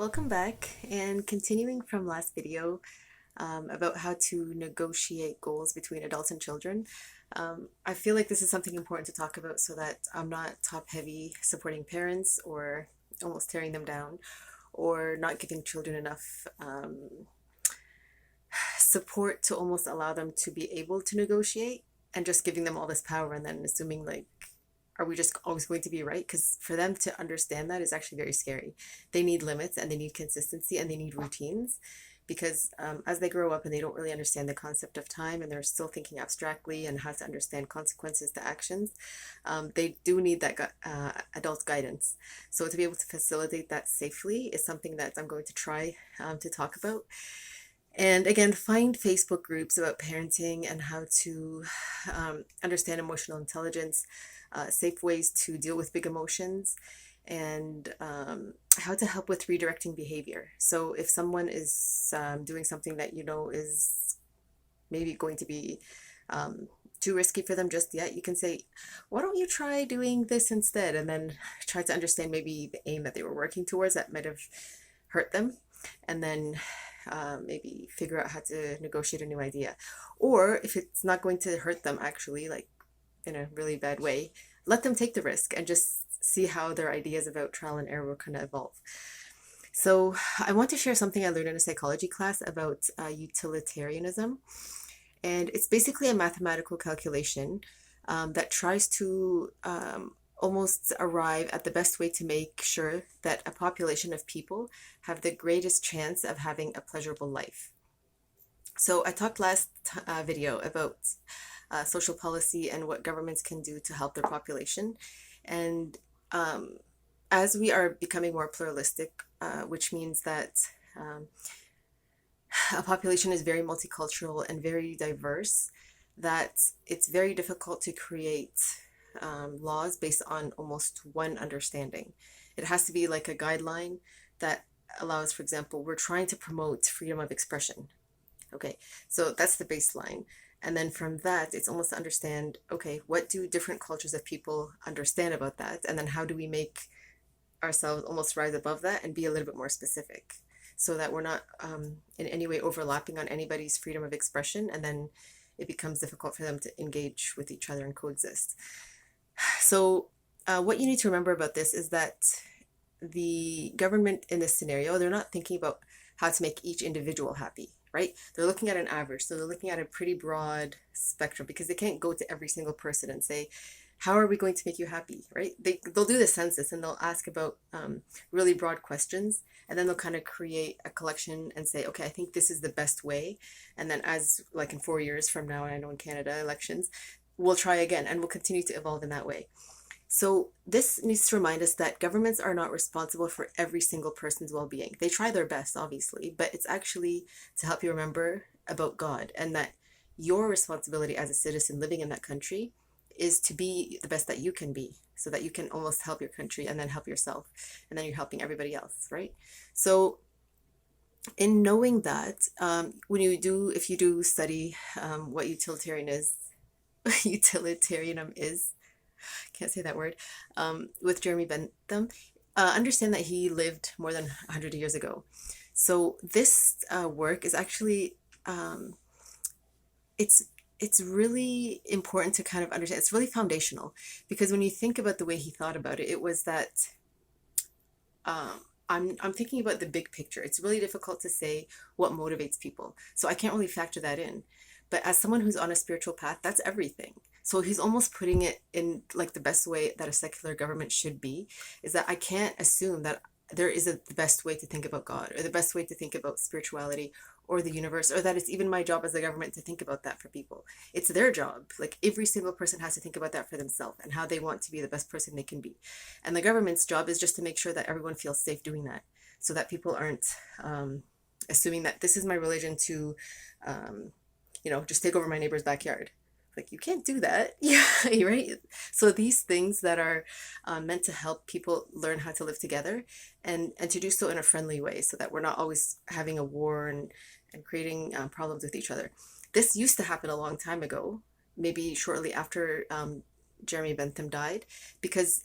Welcome back, and continuing from last video about how to negotiate goals between adults and children. I feel like this is something important to talk about so that I'm not top heavy supporting parents or almost tearing them down or not giving children enough support to almost allow them to be able to negotiate and just giving them all this power and then assuming like are we just always going to be right? Because for them to understand that is actually very scary. They need limits and they need consistency and they need routines because as they grow up and they don't really understand the concept of time and they're still thinking abstractly and how to understand consequences to actions, they do need that adult guidance. So to be able to facilitate that safely is something that I'm going to try to talk about. And again, find Facebook groups about parenting and how to understand emotional intelligence, safe ways to deal with big emotions, and how to help with redirecting behavior. So if someone is doing something that you know is maybe going to be too risky for them just yet, you can say, why don't you try doing this instead? And then try to understand maybe the aim that they were working towards that might have hurt them. And then maybe figure out how to negotiate a new idea. Or if it's not going to hurt them actually, like in a really bad way, let them take the risk and just see how their ideas about trial and error will kind of evolve. So I want to share something I learned in a psychology class about utilitarianism. And it's basically a mathematical calculation that tries to almost arrive at the best way to make sure that a population of people have the greatest chance of having a pleasurable life. So I talked last video about social policy and what governments can do to help their population. And as we are becoming more pluralistic, which means that a population is very multicultural and very diverse, that it's very difficult to create laws based on almost one understanding. It has to be like a guideline that allows, for example, we're trying to promote freedom of expression. Okay, so that's the baseline. And then from that, it's almost to understand, okay, what do different cultures of people understand about that? And then how do we make ourselves almost rise above that and be a little bit more specific so that we're not in any way overlapping on anybody's freedom of expression. And then it becomes difficult for them to engage with each other and coexist. So what you need to remember about this is that the government in this scenario, they're not thinking about how to make each individual happy, right? They're looking at an average. So they're looking at a pretty broad spectrum because they can't go to every single person and say, how are we going to make you happy, right? They'll do the census and they'll ask about really broad questions. And then they'll kind of create a collection and say, okay, I think this is the best way. And then as like in 4 years from now, and I know in Canada elections, we'll try again and we'll continue to evolve in that way. So this needs to remind us that governments are not responsible for every single person's well-being. They try their best, obviously, but it's actually to help you remember about God and that your responsibility as a citizen living in that country is to be the best that you can be so that you can almost help your country and then help yourself and then you're helping everybody else, right? So in knowing that, if you do study what utilitarianism is, can't say that word, with Jeremy Bentham, understand that he lived more than 100 years ago. So this work is actually, it's really important to kind of understand. It's really foundational because when you think about the way he thought about it, it was that I'm thinking about the big picture. It's really difficult to say what motivates people. So I can't really factor that in. But as someone who's on a spiritual path, that's everything. So he's almost putting it in like the best way that a secular government should be, is that I can't assume that there is the best way to think about God or the best way to think about spirituality or the universe, or that it's even my job as the government to think about that for people. It's their job. Like every single person has to think about that for themselves and how they want to be the best person they can be. And the government's job is just to make sure that everyone feels safe doing that so that people aren't assuming that this is my religion to just take over my neighbor's backyard. Like, you can't do that. Yeah, right? So these things that are meant to help people learn how to live together and to do so in a friendly way so that we're not always having a war and creating problems with each other. This used to happen a long time ago, maybe shortly after Jeremy Bentham died, because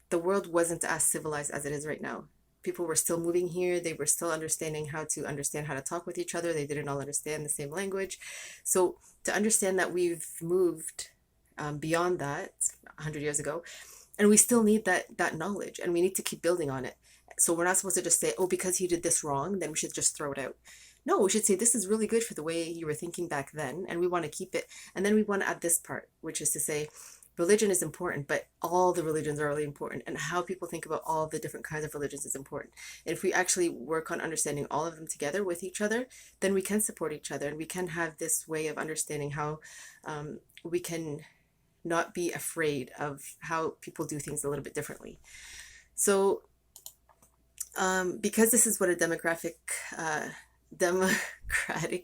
the world wasn't as civilized as it is right now. people were still moving here. They were still understanding how to talk with each other. They didn't all understand the same language. So to understand that we've moved beyond that 100 years ago, and we still need that knowledge, and we need to keep building on it. So we're not supposed to just say, oh, because he did this wrong, then we should just throw it out. No, we should say this is really good for the way you were thinking back then, and we want to keep it. And then we want to add this part, which is to say religion is important, but all the religions are really important, and how people think about all the different kinds of religions is important. And if we actually work on understanding all of them together with each other, then we can support each other, and we can have this way of understanding how we can not be afraid of how people do things a little bit differently. So because this is what a democratic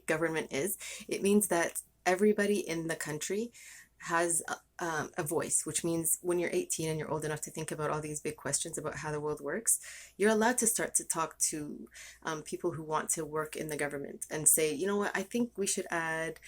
government is, it means that everybody in the country has a voice, which means when you're 18 and you're old enough to think about all these big questions about how the world works, you're allowed to start to talk to people who want to work in the government and say, you know what, I think we should add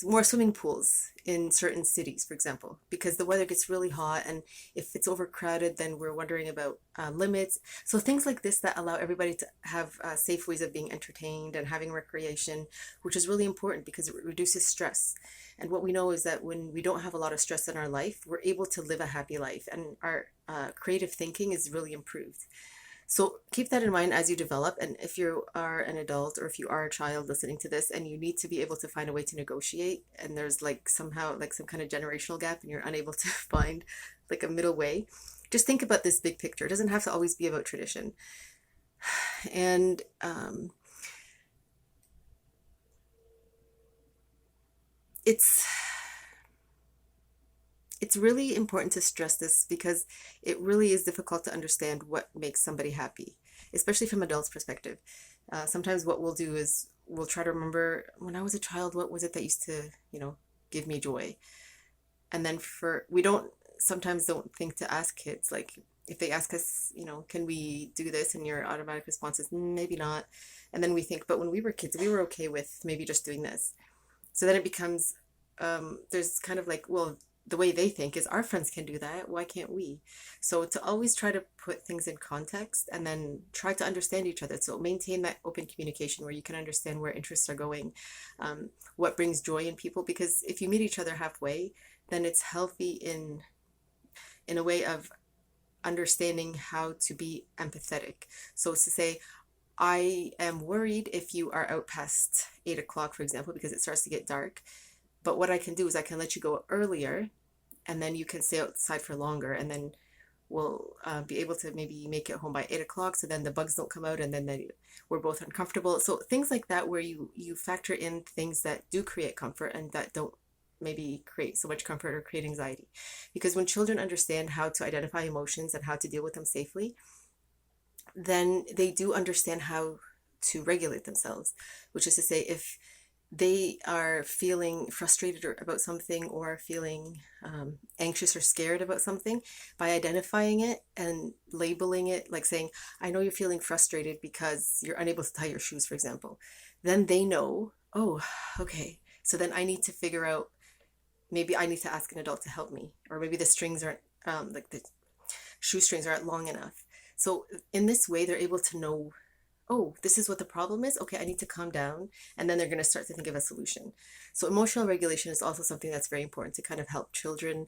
more swimming pools in certain cities, for example, because the weather gets really hot, and if it's overcrowded, then we're wondering about limits. So things like this that allow everybody to have safe ways of being entertained and having recreation, which is really important because it reduces stress. And what we know is that when we don't have a lot of stress in our life, we're able to live a happy life, and our creative thinking is really improved. So keep that in mind as you develop. And if you are an adult or if you are a child listening to this and you need to be able to find a way to negotiate, and there's like somehow like some kind of generational gap and you're unable to find like a middle way, just think about this big picture. It doesn't have to always be about tradition. And it's really important to stress this because it really is difficult to understand what makes somebody happy, especially from adults' perspective. Sometimes what we'll do is we'll try to remember when I was a child, what was it that used to, give me joy? And then we sometimes don't think to ask kids, like if they ask us, can we do this? And your automatic response is maybe not. And then we think, but when we were kids, we were okay with maybe just doing this. So then it becomes, there's kind of like, well, the way they think is our friends can do that. Why can't we? So to always try to put things in context and then try to understand each other. So maintain that open communication where you can understand where interests are going, what brings joy in people. Because if you meet each other halfway, then it's healthy in a way of understanding how to be empathetic. So it's to say, I am worried if you are out past 8 o'clock, for example, because it starts to get dark. But what I can do is I can let you go earlier, and then you can stay outside for longer, and then we'll be able to maybe make it home by 8 o'clock, so then the bugs don't come out, and then we're both uncomfortable. So things like that where you factor in things that do create comfort and that don't maybe create so much comfort or create anxiety. Because when children understand how to identify emotions and how to deal with them safely, then they do understand how to regulate themselves, which is to say, if they are feeling frustrated about something or feeling anxious or scared about something, by identifying it and labeling it, like saying, I know you're feeling frustrated because you're unable to tie your shoes, for example, then they know, oh, okay, so then I need to figure out, maybe I need to ask an adult to help me, or maybe the strings aren't, like the shoestrings aren't long enough. So in this way, they're able to know, oh, this is what the problem is. Okay, I need to calm down. And then they're going to start to think of a solution. So emotional regulation is also something that's very important to kind of help children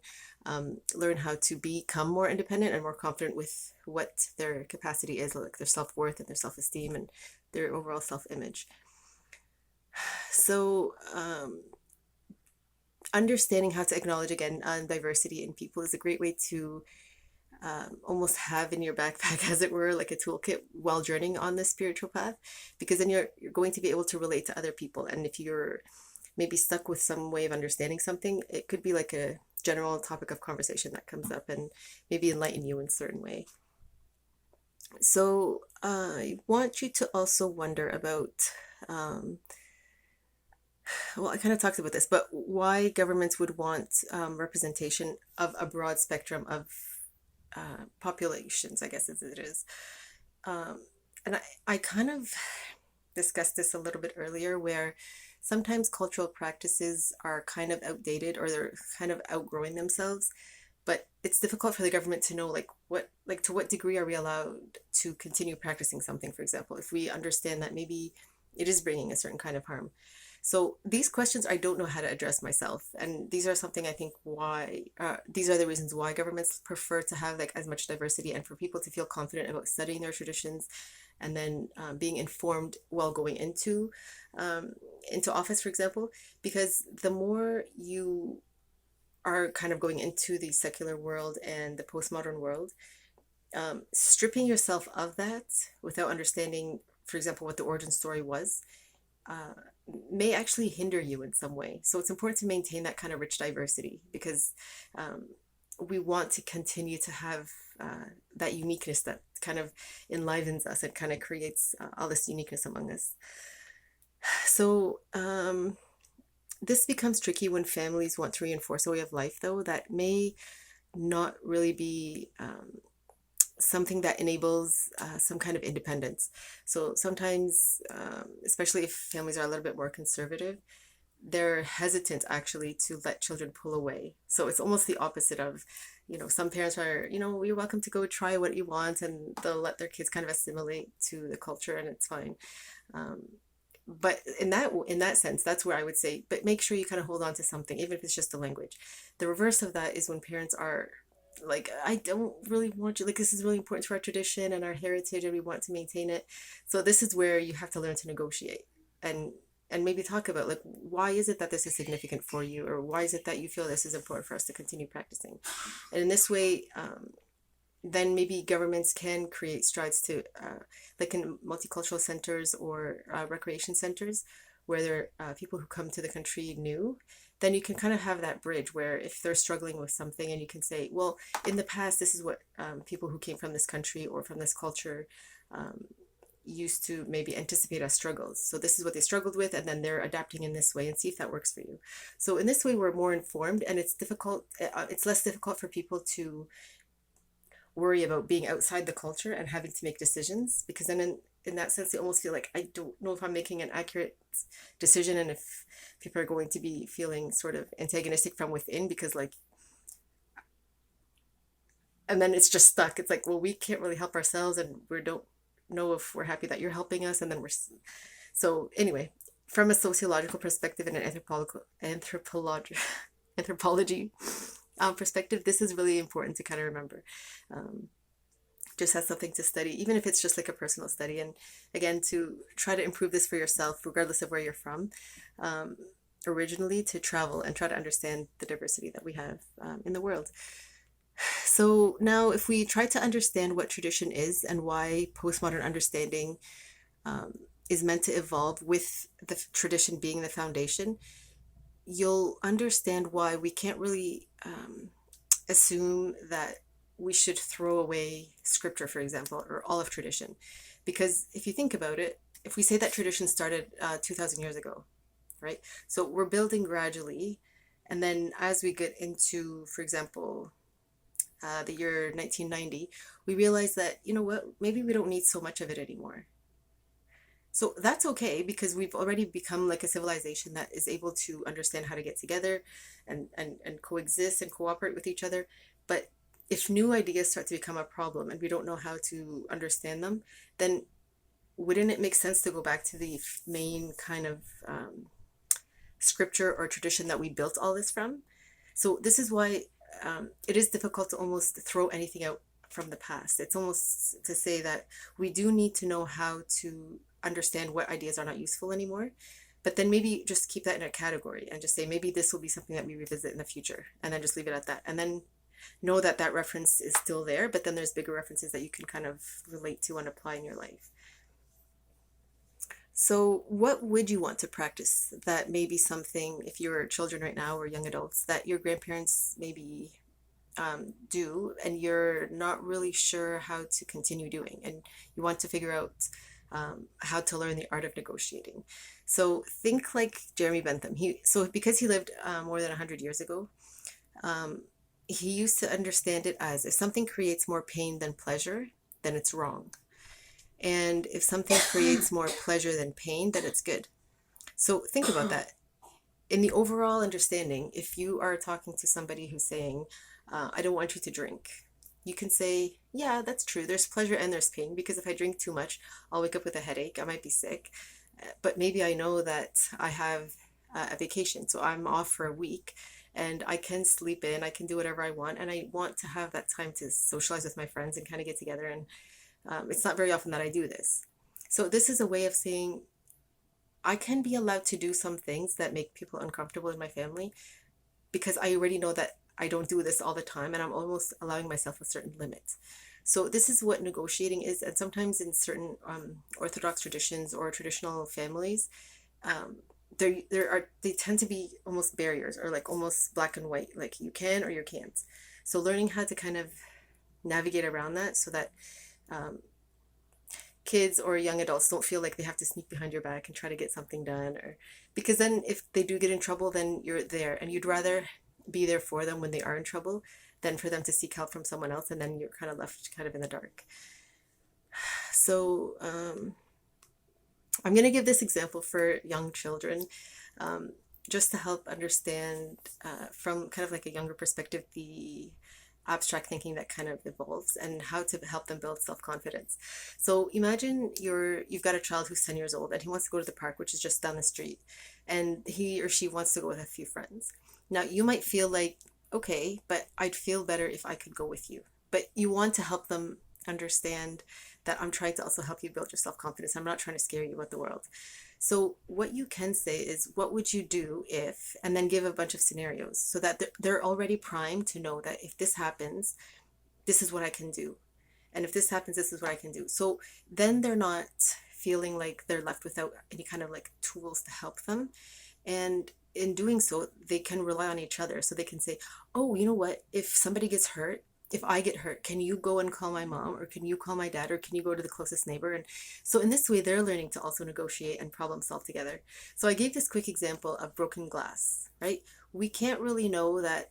learn how to become more independent and more confident with what their capacity is, like their self-worth and their self-esteem and their overall self-image. So understanding how to acknowledge, again, diversity in people is a great way to almost have in your backpack, as it were, like a toolkit while journeying on this spiritual path, because then you're going to be able to relate to other people. And if you're maybe stuck with some way of understanding something, it could be like a general topic of conversation that comes up and maybe enlighten you in a certain way. So I want you to also wonder about, well, I kind of talked about this, but why governments would want representation of a broad spectrum of populations, I guess as it is. And I kind of discussed this a little bit earlier, where sometimes cultural practices are kind of outdated or they're kind of outgrowing themselves. But it's difficult for the government to know like to what degree are we allowed to continue practicing something, for example, if we understand that maybe it is bringing a certain kind of harm. So these questions I don't know how to address myself, and these are something I think why these are the reasons why governments prefer to have like as much diversity and for people to feel confident about studying their traditions, and then being informed while going um, into office, for example, because the more you are kind of going into the secular world and the postmodern world, stripping yourself of that without understanding, for example, what the origin story was, uh, may actually hinder you in some way. So it's important to maintain that kind of rich diversity because um, we want to continue to have that uniqueness that kind of enlivens us and kind of creates all this uniqueness among us. So this becomes tricky when families want to reinforce a way of life, though, that may not really be something that enables some kind of independence. So sometimes, especially if families are a little bit more conservative, they're hesitant actually to let children pull away. So it's almost the opposite of, some parents are, you're welcome to go try what you want, and they'll let their kids kind of assimilate to the culture, and it's fine. Um, but in that sense, that's where I would say, but make sure you kind of hold on to something, even if it's just the language. The reverse of that is when parents are like, I don't really want you, like, this is really important to our tradition and our heritage, and we want to maintain it. So this is where you have to learn to negotiate, and maybe talk about like, why is it that this is significant for you, or why is it that you feel this is important for us to continue practicing. And in this way, then maybe governments can create strides to, like in multicultural centers or recreation centers, where there are people who come to the country new. Then you can kind of have that bridge where if they're struggling with something, and you can say, well, in the past, this is what people who came from this country or from this culture um, used to maybe anticipate as struggles. So this is what they struggled with, and then they're adapting in this way, and see if that works for you. So in this way, we're more informed, and it's difficult. It's less difficult for people to worry about being outside the culture and having to make decisions, because then in that sense they almost feel like, I don't know if I'm making an accurate decision, and if people are going to be feeling sort of antagonistic from within, because like, and then it's just stuck. It's like, well, we can't really help ourselves, and we don't know if we're happy that you're helping us, and then so anyway, from a sociological perspective and an anthropology perspective, this is really important to kind of remember. Um, just as something to study, even if it's just like a personal study. And again, to try to improve this for yourself, regardless of where you're from, um, originally, to travel and try to understand the diversity that we have in the world. So now, if we try to understand what tradition is and why postmodern understanding um, is meant to evolve with the tradition being the foundation, you'll understand why we can't really assume that we should throw away scripture, for example, or all of tradition. Because if you think about it, if we say that tradition started 2,000 years ago, right? So we're building gradually. And then as we get into, for example, the year 1990, we realize that, you know what, maybe we don't need so much of it anymore. So that's okay, because we've already become like a civilization that is able to understand how to get together and coexist and cooperate with each other. But if new ideas start to become a problem and we don't know how to understand them, then wouldn't it make sense to go back to the main kind of scripture or tradition that we built all this from? So this is why it is difficult to almost throw anything out from the past. It's almost to say that we do need to know how to understand what ideas are not useful anymore, but then maybe just keep that in a category and just say, maybe this will be something that we revisit in the future, and then just leave it at that. And then know that that reference is still there, but then there's bigger references that you can kind of relate to and apply in your life. So what would you want to practice that may be something, if you're children right now or young adults, that your grandparents maybe do, and you're not really sure how to continue doing, and you want to figure out how to learn the art of negotiating. So think like Jeremy Bentham. So because he lived more than 100 years ago, um, he used to understand it as, if something creates more pain than pleasure, then it's wrong. And if something creates more pleasure than pain, then it's good. So think about that. In the overall understanding, if you are talking to somebody who's saying, I don't want you to drink. You can say, yeah, that's true. There's pleasure and there's pain because if I drink too much, I'll wake up with a headache. I might be sick. But maybe I know that I have a vacation, so I'm off for a week and I can sleep in, I can do whatever I want, and I want to have that time to socialize with my friends and kind of get together. And it's not very often that I do this. So this is a way of saying I can be allowed to do some things that make people uncomfortable in my family because I already know that I don't do this all the time and I'm almost allowing myself a certain limit. So this is what negotiating is. And sometimes in certain Orthodox traditions or traditional families, um, they tend to be almost barriers or like almost black and white, like you can or you can't. So learning how to kind of navigate around that so that um, kids or young adults don't feel like they have to sneak behind your back and try to get something done, or because then if they do get in trouble, then you're there and you'd rather be there for them when they are in trouble than for them to seek help from someone else and then you're kind of left kind of in the dark. So I'm going to give this example for young children, um, just to help understand from kind of like a younger perspective the abstract thinking that kind of evolves and how to help them build self-confidence. So imagine you've got a child who's 10 years old and he wants to go to the park, which is just down the street, and he or she wants to go with a few friends. Now you might feel like, okay, but I'd feel better if I could go with you. But you want to help them understand that I'm trying to also help you build your self-confidence. I'm not trying to scare you about the world. So what you can say is, what would you do if, and then give a bunch of scenarios so that they're already primed to know that if this happens, this is what I can do. And if this happens, this is what I can do. So then they're not feeling like they're left without any kind of like tools to help them. And in doing so, they can rely on each other. So they can say, oh, you know what? If somebody gets hurt, if I get hurt, can you go and call my mom, or can you call my dad, or can you go to the closest neighbor? And so in this way, they're learning to also negotiate and problem solve together. So I gave this quick example of broken glass, right? We can't really know that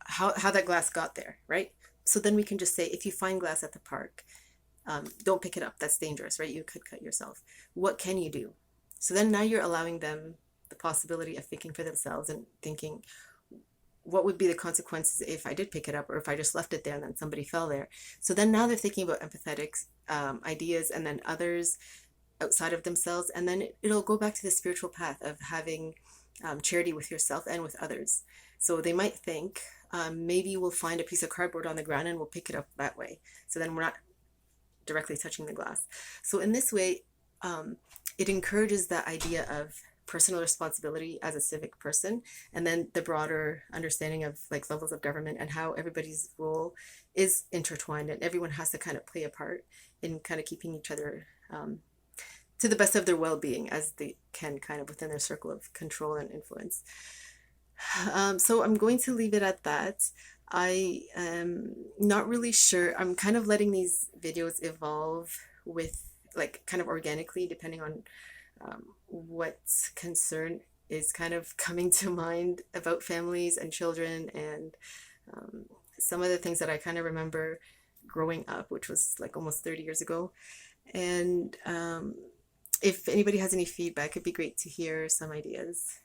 how that glass got there, right? So then we can just say, if you find glass at the park, don't pick it up. That's dangerous, right? You could cut yourself. What can you do? So then now you're allowing them the possibility of thinking for themselves and thinking, what would be the consequences if I did pick it up, or if I just left it there and then somebody fell there? So then now they're thinking about empathetic ideas and then others outside of themselves. And then it'll go back to the spiritual path of having charity with yourself and with others. So they might think, maybe we'll find a piece of cardboard on the ground and we'll pick it up that way. So then we're not directly touching the glass. So in this way, it encourages the idea of personal responsibility as a civic person, and then the broader understanding of like levels of government and how everybody's role is intertwined and everyone has to kind of play a part in kind of keeping each other to the best of their well-being as they can, kind of within their circle of control and influence. So I'm going to leave it at that. I am not really sure. I'm kind of letting these videos evolve with like kind of organically, depending on what concern is kind of coming to mind about families and children, and some of the things that I kind of remember growing up, which was like almost 30 years ago. And if anybody has any feedback, it'd be great to hear some ideas.